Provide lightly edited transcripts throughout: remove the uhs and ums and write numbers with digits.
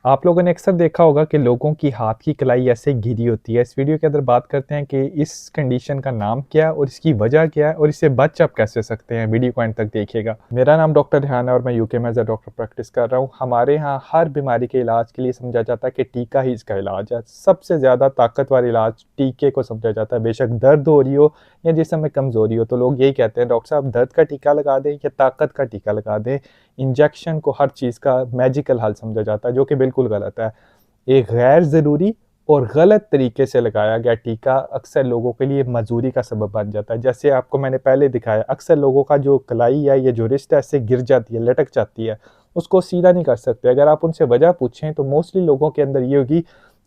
आप लोगों ने अक्सर देखा होगा कि लोगों की हाथ की कलाई ऐसे घिरी होती है। इस वीडियो के अंदर बात करते हैं कि इस कंडीशन का नाम क्या है और इसकी वजह क्या है और इससे बच आप कैसे सकते हैं। वीडियो को एंड तक देखिएगा। मेरा नाम डॉक्टर रेहान है और मैं यूके में एज अ डॉक्टर प्रैक्टिस कर रहा हूँ। हमारे यहाँ हर बीमारी के इलाज के लिए समझा जाता है कि टीका ही इसका इलाज है। सबसे ज़्यादा ताकतवर इलाज टीके को समझा जाता है। बेशक दर्द हो रही हो या जिसम में कमज़ोरी हो, तो लोग यही कहते हैं डॉक्टर साहब दर्द का टीका लगा दें या ताकत का टीका लगा दें। इंजेक्शन को हर चीज़ का मैजिकल हल समझा जाता है, जो कि बिल्कुल गलत है। एक गैर ज़रूरी और गलत तरीके से लगाया गया टीका अक्सर लोगों के लिए मजबूरी का सबब बन जाता है। जैसे आपको मैंने पहले दिखाया, अक्सर लोगों का जो कलाई है या जो रिस्ट है इससे गिर जाती है, लटक जाती है, उसको सीधा नहीं कर सकते। अगर आप उनसे वजह पूछें तो मोस्टली लोगों के अंदर ये होगी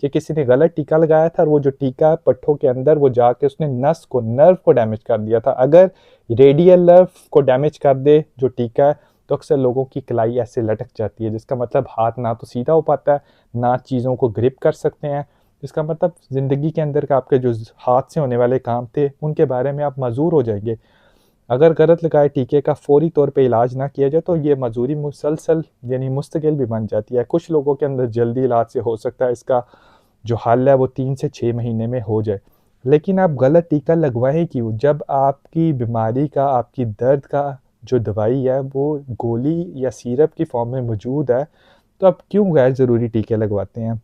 कि किसी ने गलत टीका लगाया था और वो जो टीका है पट्ठों के अंदर वो जाके उसने नस को, नर्व को डैमेज कर दिया था। अगर रेडियल नर्व को डैमेज कर दे जो टीका है, तो अक्सर लोगों की कलाई ऐसे लटक जाती है, जिसका मतलब हाथ ना तो सीधा हो पाता है, ना चीज़ों को ग्रिप कर सकते हैं। इसका मतलब ज़िंदगी के अंदर का आपके जो हाथ से होने वाले काम थे उनके बारे में आप मजबूर हो जाएंगे। अगर गलत लगाए टीके का फौरी तौर पे इलाज ना किया जाए तो ये मजबूरी मुसलसल यानी मुस्तकिल भी बन जाती है। कुछ लोगों के अंदर जल्दी इलाज से हो सकता है इसका जो हल है वो 3 से 6 महीने में हो जाए। लेकिन आप गलत टीका लगवाएं क्यों, जब आपकी बीमारी का, आपकी दर्द का जो दवाई है वो गोली या सिरप की फॉर्म में मौजूद है, तो आप क्यों गैर ज़रूरी टीके लगवाते हैं।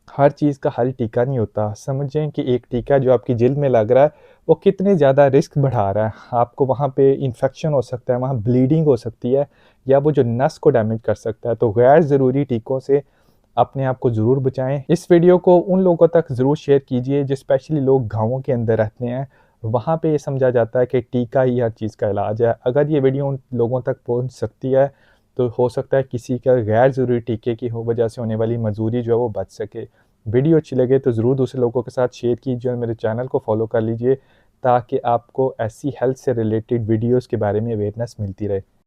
हर चीज़ का हल टीका नहीं होता। समझें कि एक टीका जो आपकी जिल्द में लग रहा है वो कितने ज़्यादा रिस्क बढ़ा रहा है। आपको वहाँ पे इन्फेक्शन हो सकता है, वहाँ ब्लीडिंग हो सकती है, या वो जो नस को डैमेज कर सकता है। तो गैर ज़रूरी टीकों से अपने आप को ज़रूर बचाएं। इस वीडियो को उन लोगों तक ज़रूर शेयर कीजिए जो स्पेशली लोग गाँवों के अंदर रहते हैं। वहाँ पे ये समझा जाता है कि टीका ही हर चीज़ का इलाज है। अगर ये वीडियो उन लोगों तक पहुँच सकती है तो हो सकता है किसी का गैर ज़रूरी टीके की हो वजह से होने वाली मजबूरी जो है वो बच सके। वीडियो अच्छी लगे तो ज़रूर दूसरे लोगों के साथ शेयर कीजिए और मेरे चैनल को फॉलो कर लीजिए, ताकि आपको ऐसी हेल्थ से रिलेटेड वीडियोज़ के बारे में अवेयरनेस मिलती रहे।